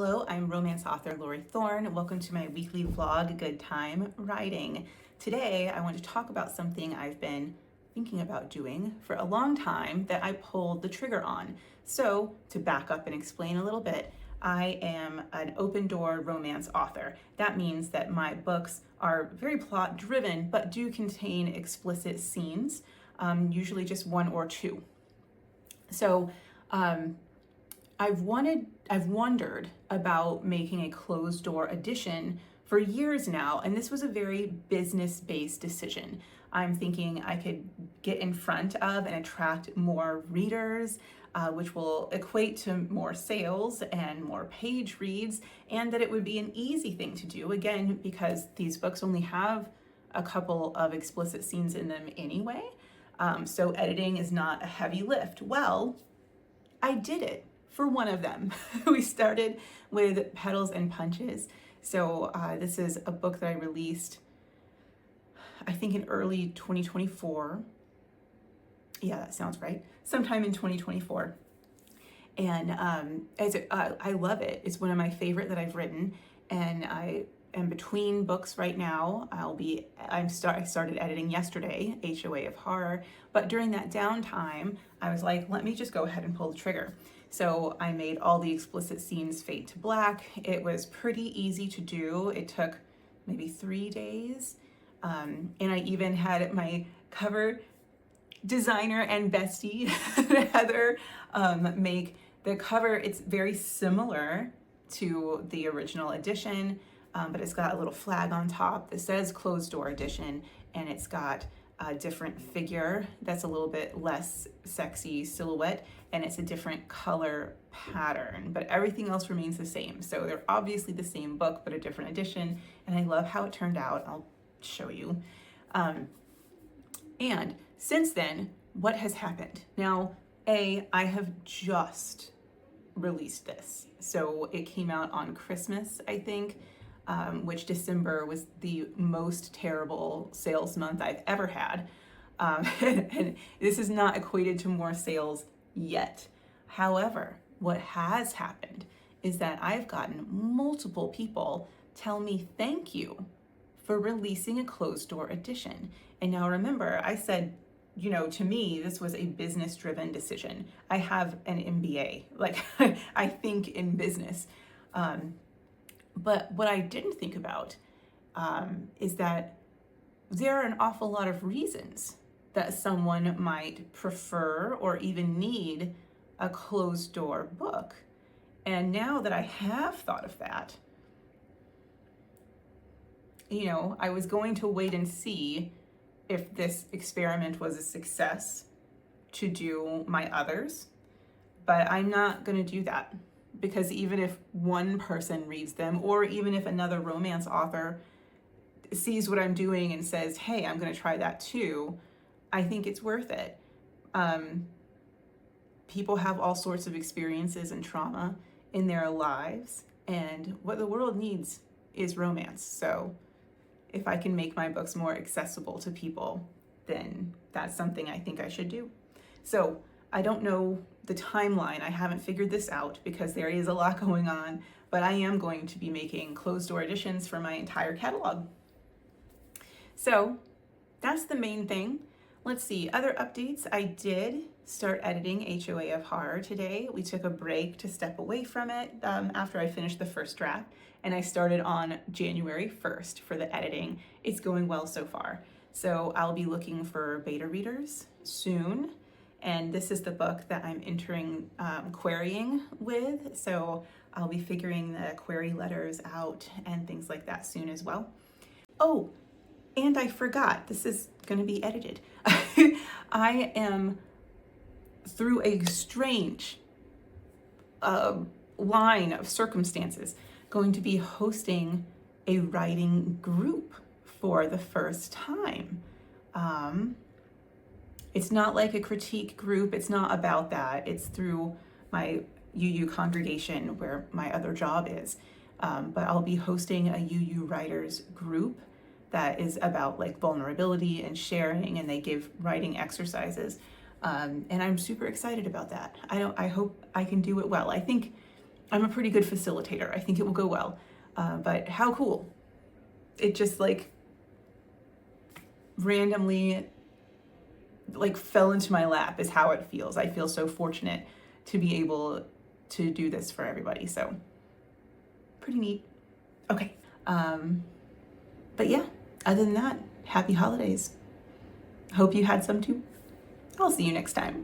Hello, I'm romance author Lori Thorne. Welcome to my weekly vlog, Good Time Writing. Today, I want to talk about something I've been thinking about doing for a long time that I pulled the trigger on. So, to back up and explain a little bit, I am an open door romance author. That means that my books are very plot driven, but do contain explicit scenes, usually just one or two. So, I've wondered about making a closed door edition for years now, and this was a very business-based decision. I'm thinking I could get in front of and attract more readers, which will equate to more sales and more page reads, and that it would be an easy thing to do, again, because these books only have a couple of explicit scenes in them anyway, so editing is not a heavy lift. Well, I did it. For one of them. We started with Petals and Punches. So this is a book that I released, I think in early 2024. Yeah, that sounds right. Sometime in 2024. And I love it. It's one of my favorite that I've written. And I am between books right now. I started editing yesterday, HOA of Horror. But during that downtime, I was like, let me just go ahead and pull the trigger. So I made all the explicit scenes fade to black. It was pretty easy to do. It took maybe 3 days. And I even had my cover designer and bestie, Heather, make the cover. It's very similar to the original edition, but it's got a little flag on top that says closed door edition, and it's got a different figure that's a little bit less sexy silhouette, and it's a different color pattern, but everything else remains the same. So they're obviously the same book, but a different edition, and I love how it turned out. I'll show you. And since then, what has happened? Now, I have just released this. So it came out on Christmas, I think, which December was the most terrible sales month I've ever had. And this is not equated to more sales yet. However, what has happened is that I've gotten multiple people tell me thank you for releasing a closed door edition. And now remember, I said, to me, this was a business-driven decision. I have an MBA, like I think in business. But what I didn't think about is that there are an awful lot of reasons that someone might prefer or even need a closed door book. And now that I have thought of that, I was going to wait and see if this experiment was a success to do my others, but I'm not going to do that. Because even if one person reads them, or even if another romance author sees what I'm doing and says, hey, I'm going to try that too, I think it's worth it. People have all sorts of experiences and trauma in their lives, and what the world needs is romance. So if I can make my books more accessible to people, then that's something I think I should do. So I don't know the timeline. I haven't figured this out because there is a lot going on, but I am going to be making closed door editions for my entire catalog. So that's the main thing. Let's see, other updates. I did start editing HOA of Horror today. We took a break to step away from it after I finished the first draft, and I started on January 1st for the editing. It's going well so far. So I'll be looking for beta readers soon. And this is the book that I'm entering querying with. So I'll be figuring the query letters out and things like that soon as well. Oh, and I forgot, this is going to be edited. I am, through a strange line of circumstances, going to be hosting a writing group for the first time. It's not like a critique group. It's not about that. It's through my UU congregation where my other job is. But I'll be hosting a UU writers group that is about like vulnerability and sharing, and they give writing exercises. And I'm super excited about that. I hope I can do it well. I think I'm a pretty good facilitator. I think it will go well. But how cool. It just like randomly like fell into my lap is how it feels. I feel so fortunate to be able to do this for everybody. So pretty neat. Okay. But yeah, other than that, happy holidays. Hope you had some too. I'll see you next time.